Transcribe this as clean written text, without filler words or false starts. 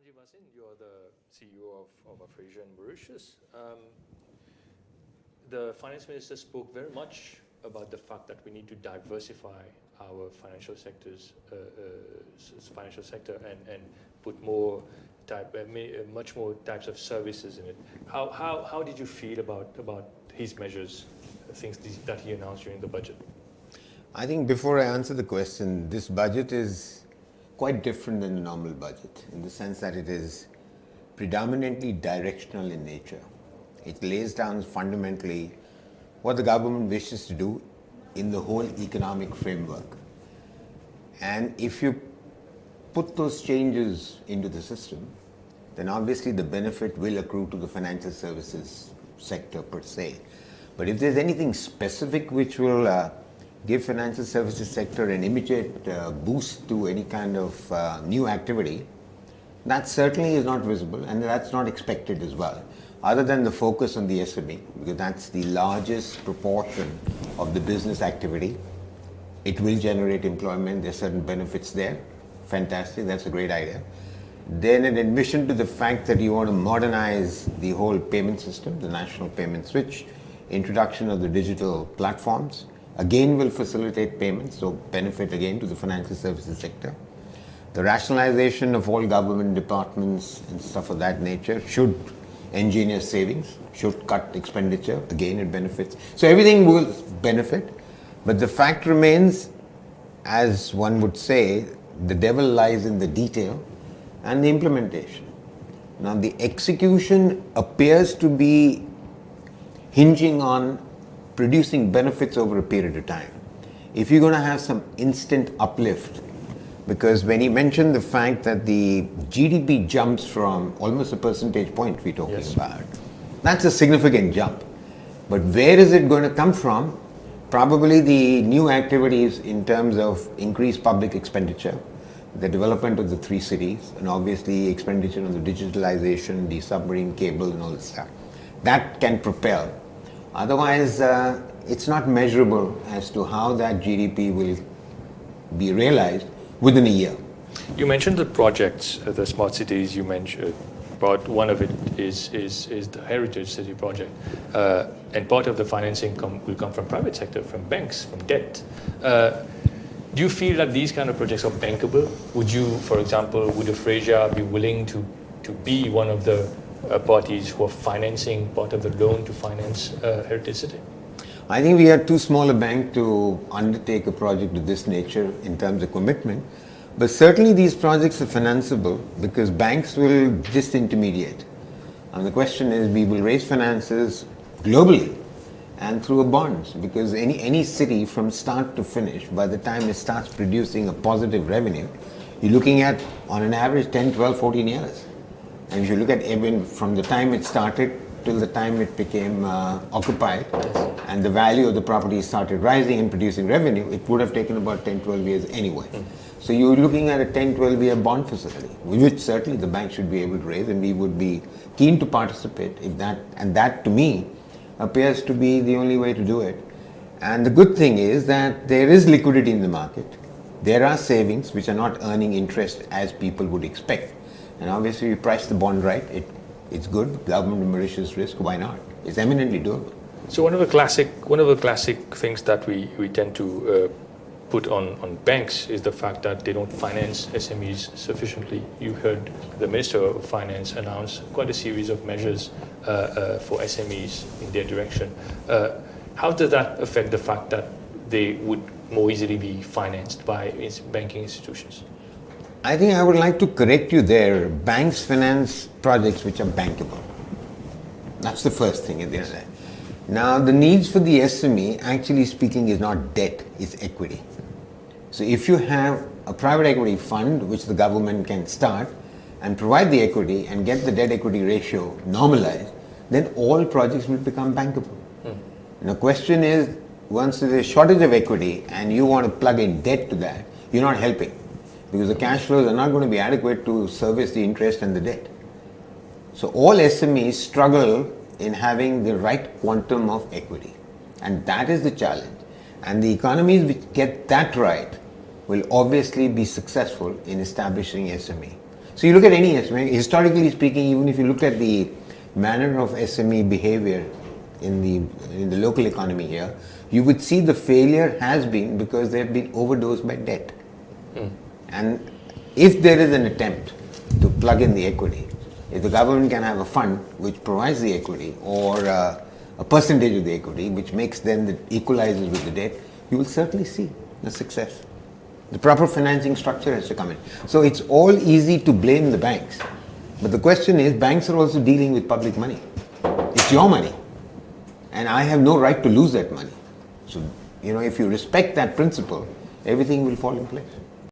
Sanjiv Bhasin, you're the CEO of Afrasia and Mauritius. The finance minister spoke very much about the fact that we need to diversify our financial sector and put much more types of services in it. How did you feel about his measures, things that he announced during the budget? I think before I answer the question, this budget is quite different than a normal budget in the sense that it is predominantly directional in nature. It lays down fundamentally what the government wishes to do in the whole economic framework. And if you put those changes into the system, then obviously the benefit will accrue to the financial services sector per se. But if there's anything specific which will give financial services sector an immediate boost to any kind of new activity, that certainly is not visible and that's not expected as well. Other than the focus on the SME, because that's the largest proportion of the business activity. It will generate employment, there's certain benefits there. Fantastic, that's a great idea. Then in addition to the fact that you want to modernize the whole payment system, the national payment switch, introduction of the digital platforms, again will facilitate payments, so benefit again to the financial services sector. The rationalization of all government departments and stuff of that nature should engineer savings, should cut expenditure, again it benefits. So everything will benefit, but the fact remains, as one would say, the devil lies in the detail and the implementation. Now the execution appears to be hinging on producing benefits over a period of time. If you're going to have some instant uplift, because when he mentioned the fact that the GDP jumps from almost a percentage point we're talking about, that's a significant jump. But where is it going to come from? Probably the new activities in terms of increased public expenditure, the development of the 3 cities, and obviously expenditure on the digitalization, the submarine cable and all this stuff. That can propel. Otherwise, it's not measurable as to how that GDP will be realized within a year. You mentioned the projects, the smart cities you mentioned, but one of it is the Heritage City project. And part of the financing will come from private sector, from banks, from debt. Do you feel that these kind of projects are bankable? Would you, for example, would Afrasia be willing to be one of the parties who are financing part of the loan to finance Heritage City? I think we are too small a bank to undertake a project of this nature in terms of commitment, but certainly these projects are financeable because banks will disintermediate. And the question is, we will raise finances globally and through bonds, because any city from start to finish, by the time it starts producing a positive revenue, you're looking at on an average 10, 12, 14 years. And if you look at even from the time it started till the time it became occupied and the value of the property started rising and producing revenue, it would have taken about 10, 12 years anyway. So you're looking at a 10, 12 year bond facility, which certainly the bank should be able to raise, and we would be keen to participate if that, and that to me appears to be the only way to do it. And the good thing is that there is liquidity in the market. There are savings which are not earning interest as people would expect. And obviously you price the bond right, it's good, government of Mauritius risk, why not? It's eminently doable. So one of the classic things that we tend to put on banks is the fact that they don't finance SMEs sufficiently. You heard the Minister of Finance announce quite a series of measures for SMEs in their direction. How does that affect the fact that they would more easily be financed by banking institutions? I think I would like to correct you there. Banks finance projects which are bankable. That's the first thing they say. Now the needs for the SME, actually speaking, is not debt, it's equity. So if you have a private equity fund which the government can start and provide the equity and get the debt equity ratio normalized, then all projects will become bankable. And the question is, once there is a shortage of equity and you want to plug in debt to that, you're not helping, because the cash flows are not going to be adequate to service the interest and the debt. So all SMEs struggle in having the right quantum of equity, and that is the challenge. And the economies which get that right will obviously be successful in establishing SME. So you look at any SME, historically speaking, even if you look at the manner of SME behavior in the local economy here, you would see the failure has been because they have been overdosed by debt. And if there is an attempt to plug in the equity, if the government can have a fund which provides the equity or a percentage of the equity which makes then the equalizes with the debt, you will certainly see a success. The proper financing structure has to come in. So it's all easy to blame the banks. But the question is, banks are also dealing with public money. It's your money. And I have no right to lose that money. So, if you respect that principle, everything will fall in place.